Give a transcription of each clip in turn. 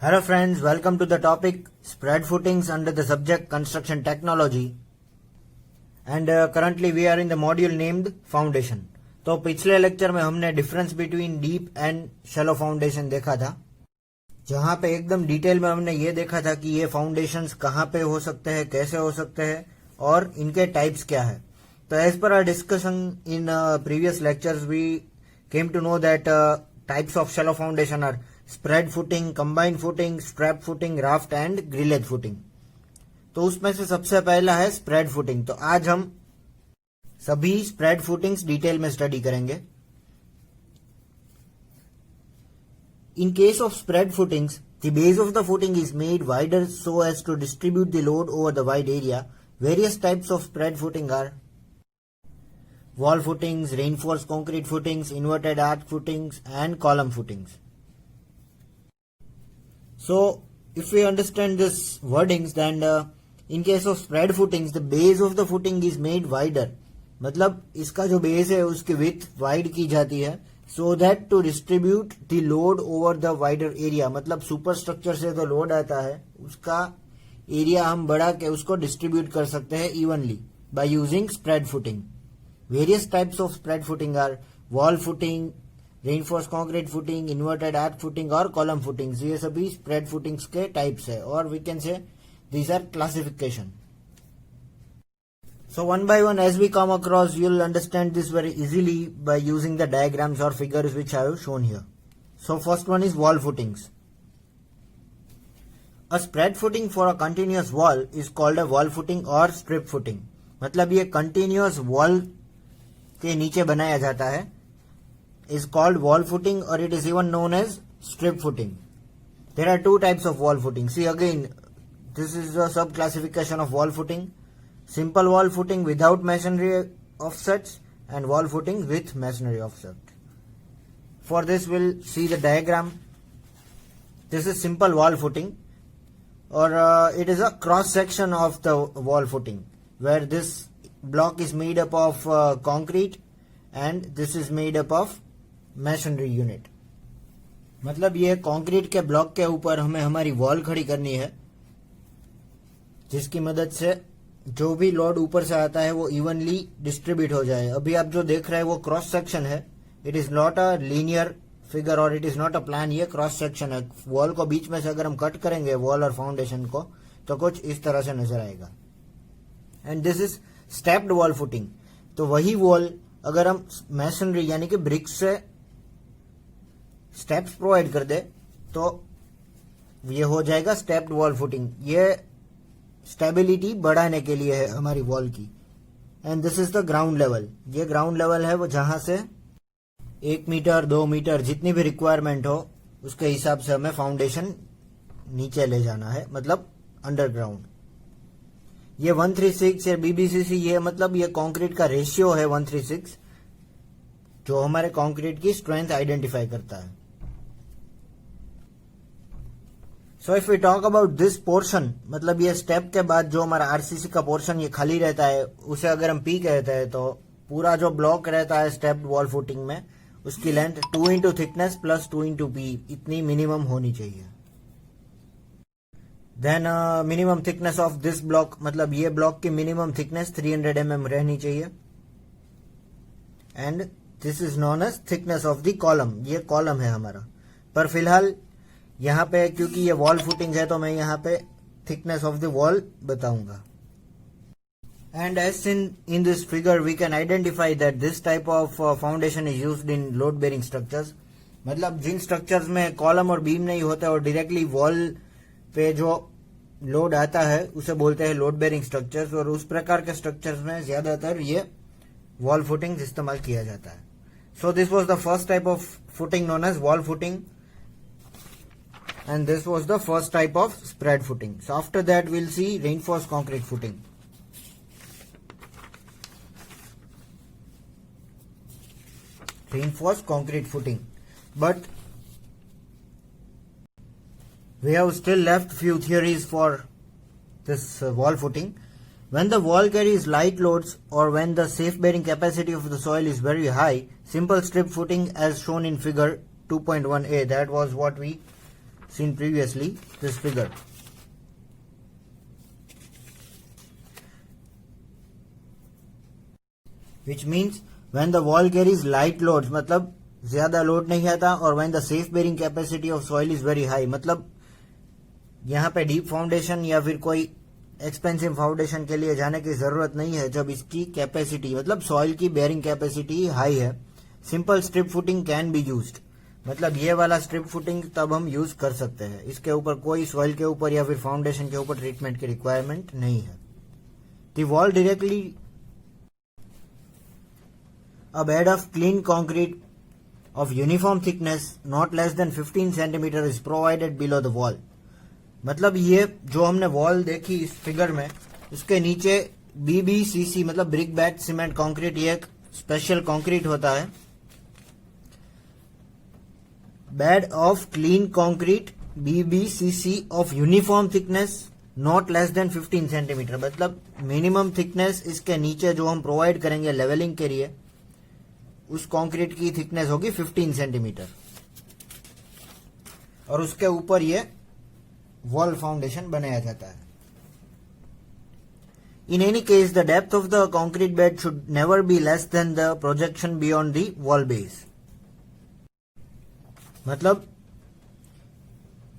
Hello friends, welcome to the topic spread footings under the subject construction technology and currently we are in the module named foundation. तो पिछले lecture में हमने difference between deep and shallow foundation देखा था, जहां पे एकदम detail में हमने ये देखा था कि ये फाउंडेशंस कहाँ पे हो सकते हैं, कैसे हो सकते हैं और इनके टाइप्स क्या है. तो as per our discussion in previous lectures we came to know that types of shallow foundation are spread footing, combined footing, strap footing, raft and grillage footing. तो उसमें से सबसे पहला है स्प्रेड फुटिंग. तो आज हम सभी स्प्रेड फुटिंग्स डिटेल में स्टडी करेंगे. In case of spread footings, the base of the footing is made wider so as to distribute the load over the wide area. Various types of spread footing are wall footings, reinforced concrete footings, inverted arch footings and column footings. So if we understand this wordings, then in case of spread footings the base of the footing is made wider. मतलब इसका जो base है उसकी width wide की जाती है so that to distribute the load over the wider area. मतलब super structure से जो लोड आता है उसका एरिया हम बढ़ा के उसको डिस्ट्रीब्यूट कर सकते हैं evenly by using spread footing. Various types of spread footing are wall footing, reinforced concrete footing, inverted arch footing और column footings. ये सभी spread footings के types है और we can say these are classification. So one by one as we come across you will understand this very easily by using the diagrams or figures which I have shown here. So first one is wall footings. A spread footing for a continuous wall is called a wall footing or strip footing. मतलब ये continuous wall के नीचे बनाया जाता है is called wall footing or it is even known as strip footing. There are two types of wall footing. See again, this is a sub classification of wall footing. Simple wall footing without masonry offsets and wall footing with masonry offset. For this we'll see the diagram. This is simple wall footing or it is a cross section of the wall footing where this block is made up of concrete and this is made up of masonry unit. मतलब ये concrete के block के ऊपर हमें हमारी wall खड़ी करनी है जिसकी मदद से जो भी लोड ऊपर से आता है वो इवनली डिस्ट्रीब्यूट हो जाए. अभी आप जो देख रहे हैं वो क्रॉस सेक्शन है. It is not a linear figure और it is not a plan. ये क्रॉस सेक्शन है. वॉल को बीच में से अगर हम कट करेंगे वॉल और फाउंडेशन को तो कुछ इस तरह से नजर आएगा. And this is stepped wall footing. तो वही वॉल अगर हम मैसनरी यानी कि ब्रिक्स से स्टेप्स प्रोवाइड कर दे तो ये हो जाएगा स्टेप्ड वॉल फुटिंग. ये स्टेबिलिटी बढ़ाने के लिए है हमारी वॉल की. And this is the ground level. ये ग्राउंड लेवल है वो जहां से 1 मीटर 2 मीटर जितनी भी रिक्वायरमेंट हो उसके हिसाब से हमें फाउंडेशन नीचे ले जाना है, मतलब अंडरग्राउंड. ये 136 या बीबीसीसी ये मतलब ये कंक्रीट का रेशियो है 136 जो हमारे कंक्रीट की स्ट्रेंथ आइडेंटिफाई करता है. So if we talk about this portion, मतलब ये स्टेप के बाद जो हमारा आरसीसी का पोर्शन ये खाली रहता है उसे अगर हम पी कहते हैं तो पूरा जो ब्लॉक रहता है स्टेप्ड वॉल फुटिंग में उसकी length 2 into thickness plus 2 into P इतनी मिनिमम होनी चाहिए. Then minimum thickness of this block, मतलब ये ब्लॉक की मिनिमम थिकनेस 300 mm रहनी चाहिए. And this is known as thickness of the column. ये कॉलम है हमारा. पर फिलहाल यहाँ पे क्योंकि ये वॉल फुटिंग है तो मैं यहाँ पे थिकनेस ऑफ द वॉल बताऊंगा. And as seen in this figure we can identify that this type of foundation is used in load bearing structures. मतलब जिन स्ट्रक्चर्स में कॉलम और बीम नहीं होता और डायरेक्टली वॉल पे जो लोड आता है उसे बोलते हैं लोड बेरिंग स्ट्रक्चर्स. और उस प्रकार के स्ट्रक्चर्स में ज्यादातर ये वॉल फुटिंग इस्तेमाल किया जाता है. So this was the first type of footing known as wall footing and this was the first type of spread footing. So after that we'll see reinforced concrete footing. Reinforced concrete footing. But we have still left few theories for this wall footing. When the wall carries light loads or when the safe bearing capacity of the soil is very high, simple strip footing as shown in figure 2.1a, that was what we seen previously, this figure. Which means when the wall carries light loads, मतलब ज्यादा load नहीं आता, और when the safe bearing capacity of soil is very high, मतलब यहाँ पे deep foundation या फिर कोई एक्सपेंसिव फाउंडेशन के लिए जाने की जरूरत नहीं है जब इसकी कैपेसिटी मतलब सॉइल की बेयरिंग कैपेसिटी हाई है. Simple strip footing can be used, मतलब ये वाला स्ट्रिप फुटिंग तब हम यूज कर सकते हैं. इसके ऊपर कोई सॉइल के ऊपर या फिर फाउंडेशन के ऊपर ट्रीटमेंट की रिक्वायरमेंट नहीं है. The wall directly a bed of clean concrete of uniform thickness not less than 15 cm is provided below the wall. मतलब ये जो हमने वॉल देखी इस फिगर में, उसके नीचे BBCC मतलब ब्रिक बेड सीमेंट कंक्रीट, ये एक स्पेशल कंक्रीट होता है. Bed of clean concrete BBCC of uniform thickness not less than 15 centimetre, मतलब मिनिमम थिकनेस इसके नीचे जो हम प्रोवाइड करेंगे लेवलिंग के लिए, उस कंक्रीट की थिकनेस होगी 15 सेंटीमीटर, और उसके ऊपर ये वॉल फाउंडेशन बनाया जाता है. In any case the depth of the concrete bed should never be less than the projection beyond the wall base. मतलब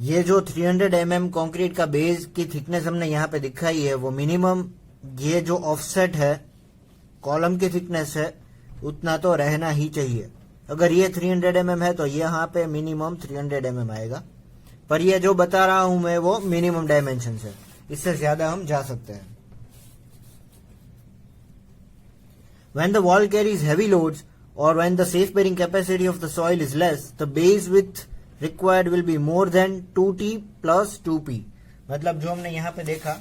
ये जो 300 mm कंक्रीट का बेस की थिकनेस हमने यहाँ पे दिखाई है, वो मिनिमम ये जो ऑफसेट है कॉलम की थिकनेस है उतना तो रहना ही चाहिए. अगर ये 300 mm है तो यहाँ पे मिनिमम 300 mm आएगा, पर ये जो बता रहा हूं मैं वो मिनिमम डायमेंशन है, इससे ज्यादा हम जा सकते हैं. When the wall carries heavy loads or when the safe bearing capacity of the soil is less, the base width required will be more than 2t plus 2p. मतलब जो हमने यहाँ पे देखा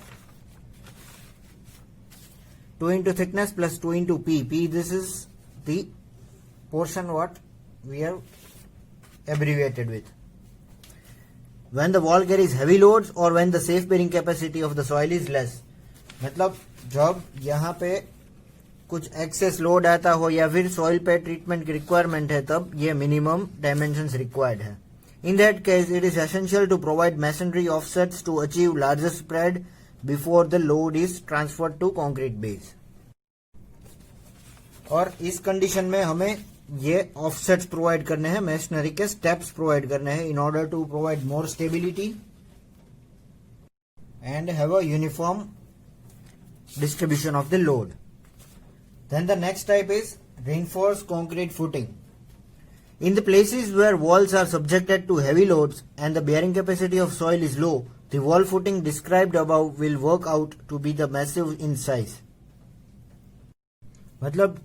2 into thickness plus 2 into p. P, this is the portion what we have abbreviated with. When the wall carries heavy loads or when the safe bearing capacity of the soil is less, मतलब जब यहाँ पे कुछ access load आता हो या फिर soil पे ट्रीटमेंट की रिक्वायरमेंट है, तब ये मिनिमम डायमेंशंस रिक्वायर्ड है. In that case, it is essential to provide masonry offsets to achieve larger spread before the load is transferred to concrete base. और इस कंडीशन में हमें ये ऑफसेट्स प्रोवाइड करने हैं, मेसनरी के स्टेप्स प्रोवाइड करने हैं in order to provide more stability and have a uniform distribution of the load. Then the next type is reinforce concrete footing. In the places where walls are subjected to heavy loads and the bearing capacity of soil is low, the wall footing described above will work out to be the massive in size. मतलब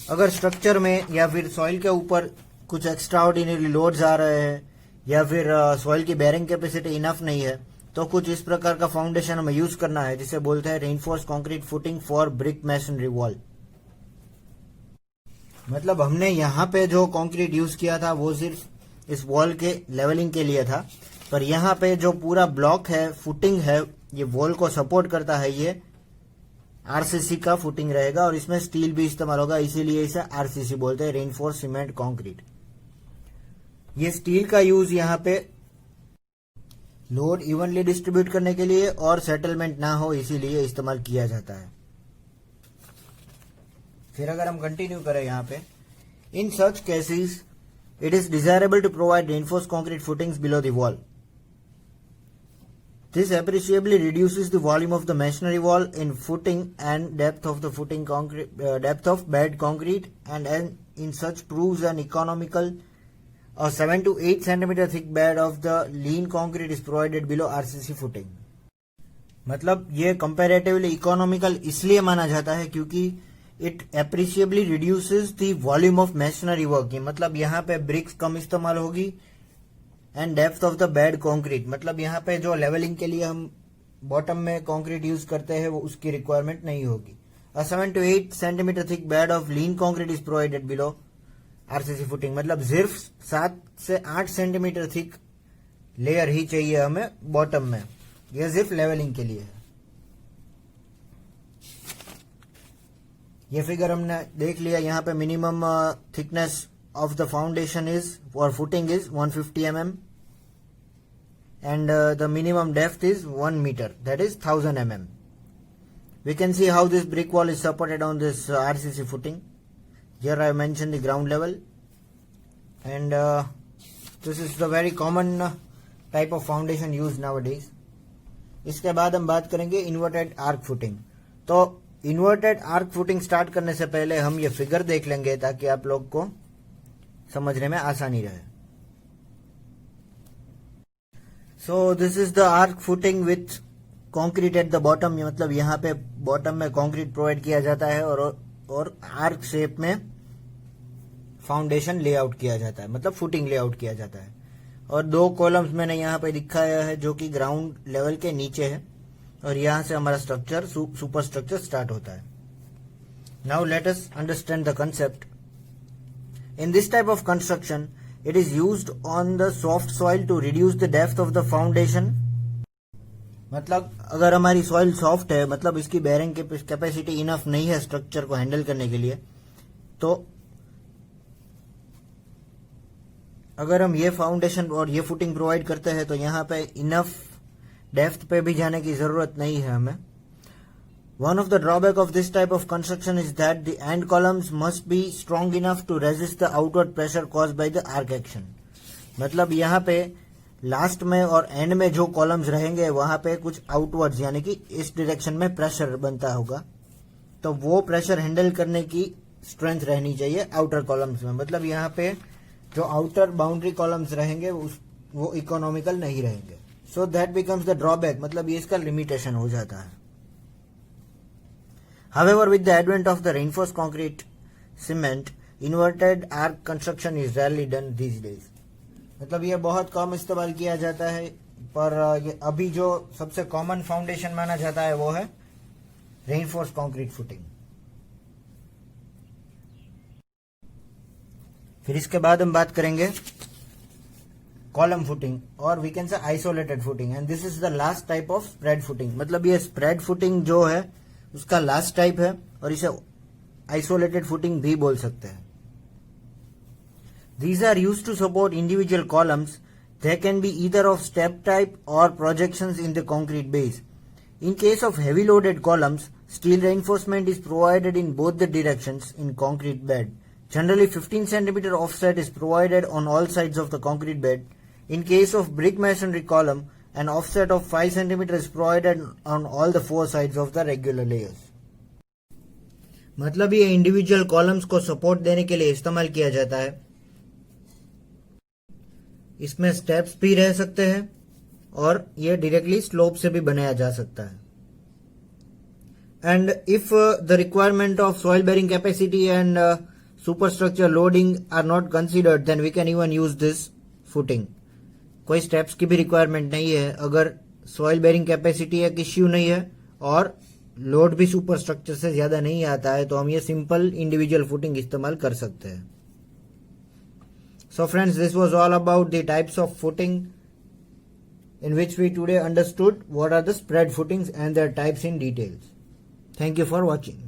अगर structure में या फिर soil के ऊपर कुछ extra ordinary loads आ रहे हैं या फिर सॉइल की बेयरिंग कैपेसिटी इनफ नहीं है, तो कुछ इस प्रकार का फाउंडेशन हमें यूज करना है जिसे बोलते हैं reinforce concrete footing for brick masonry wall. मतलब हमने यहाँ पे जो कंक्रीट यूज किया था वो सिर्फ इस वॉल के लेवलिंग के लिए था, पर यहाँ पे जो पूरा ब्लॉक है, फुटिंग है, ये वॉल को सपोर्ट करता है, ये आरसीसी का फुटिंग रहेगा और इसमें स्टील भी इस्तेमाल होगा, इसीलिए इसे आरसीसी बोलते हैं, रेनफोर्स सीमेंट कंक्रीट. ये स्टील का यूज यहाँ पे लोड इवनली डिस्ट्रीब्यूट करने के लिए और सेटलमेंट ना हो इसीलिए इस्तेमाल किया जाता है. फिर अगर हम कंटिन्यू करें यहाँ पे, in such cases it is desirable to provide reinforce concrete footings below the wall. This appreciably reduces the volume of the masonry wall in footing and depth of the footing concrete, depth of bed concrete, and in such proves an economical. A 7 to 8 centimeter thick bed of the lean concrete is provided below RCC footing. मतलब ये comparatively economical इसलिए माना जाता है क्योंकि it appreciably reduces the volume of masonry work. मतलब यहाँ पे ब्रिक्स कम इस्तेमाल होगी and depth of the bed concrete, मतलब यहाँ पे जो लेवलिंग के लिए हम बॉटम में कंक्रीट यूज करते हैं वो उसकी रिक्वायरमेंट नहीं होगी. अ 7 to 8 centimetre thick bed of lean concrete is provided below RCC footing. मतलब सिर्फ 7 से 8 सेंटीमीटर थिक लेयर ही चाहिए हमें बॉटम में, यह सिर्फ लेवलिंग के लिए है. ये फिगर हमने देख लिया. यहाँ पे minimum thickness of the foundation is और footing is 150 mm. and the minimum depth is 1 meter, that is 1000 mm. We can see how this brick wall is supported on this RCC footing. Here I mentioned the ground level, and this is the very common type of foundation used nowadays. इसके बाद हम बात करेंगे inverted arc footing. तो inverted arc footing start करने से पहले हम ये फिगर देख लेंगे ताकि आप लोग को समझने में आसानी रहे. So this is the arc footing with concrete at the bottom. मतलब यहाँ पे बॉटम में कंक्रीट प्रोवाइड किया जाता है और आर्क शेप में फाउंडेशन लेआउट किया जाता है, मतलब फुटिंग लेआउट किया जाता है. और 2 कॉलम्स मैंने यहाँ पे दिखाया है जो कि ग्राउंड लेवल के नीचे है, और यहाँ से हमारा स्ट्रक्चर सुपर स्ट्रक्चर स्टार्ट होता है. Now let us understand the concept. In this type of construction it is used on the soft soil to reduce the depth of the foundation. मतलब अगर हमारी सॉइल सॉफ्ट है, मतलब इसकी bearing capacity enough नहीं है स्ट्रक्चर को handle करने के लिए, तो अगर हम ये फाउंडेशन और ये फुटिंग प्रोवाइड करते हैं तो यहाँ पे इनफ डेप्थ पे भी जाने की जरूरत नहीं है हमें. One of the drawback of this type of construction is that the end columns must be strong enough to resist the outward pressure caused by the arch action. मतलब यहाँ पे लास्ट में और एंड में जो कॉलम्स रहेंगे वहां पे कुछ आउटवर्ड्स यानी कि इस डायरेक्शन में प्रेशर बनता होगा, तो वो प्रेशर हैंडल करने की स्ट्रेंथ रहनी चाहिए आउटर कॉलम्स में. मतलब यहाँ पे जो आउटर बाउंड्री कॉलम्स रहेंगे वो इकोनॉमिकल नहीं रहेंगे. So that becomes the drawback. मतलब ये इसका लिमिटेशन हो जाता है. However with the advent of the reinforced concrete cement, inverted arc construction is rarely done these days. मतलब ये बहुत कम इस्तेमाल किया जाता है, पर अभी जो सबसे कॉमन फाउंडेशन माना जाता है वो है रेनफोर्स्ड कंक्रीट फुटिंग. फिर इसके बाद हम बात करेंगे कॉलम फुटिंग, और we can say isolated footing, and this is the last type of spread footing. मतलब ये स्प्रेड फुटिंग जो है उसका लास्ट टाइप है, और इसे आइसोलेटेड फुटिंग भी बोल सकते हैं. These are used to support individual columns. They can be either of step type or projections in the concrete base. In case of heavy loaded columns, steel reinforcement is provided in both the directions in concrete bed. Generally 15 cm offset is provided on all sides of the concrete bed. In case of brick masonry column, an offset of 5 cm is provided on all the 4 sides of the regular layers. मतलब ये individual columns को support देने के लिए इस्तेमाल किया जाता है. इसमें स्टेप्स भी रह सकते हैं और ये डायरेक्टली स्लोप से भी बनाया जा सकता है. And if the requirement of soil bearing capacity and superstructure loading are not considered, then we can even use this footing. कोई स्टेप्स की भी रिक्वायरमेंट नहीं है, अगर सॉइल बेरिंग कैपेसिटी एक इश्यू नहीं है और लोड भी सुपरस्ट्रक्चर से ज्यादा नहीं आता है, तो हम ये सिंपल इंडिविजुअल फुटिंग इस्तेमाल कर सकते हैं. So friends, this was all about the types of footing in which we today understood what are the spread footings and their types in details. Thank you for watching.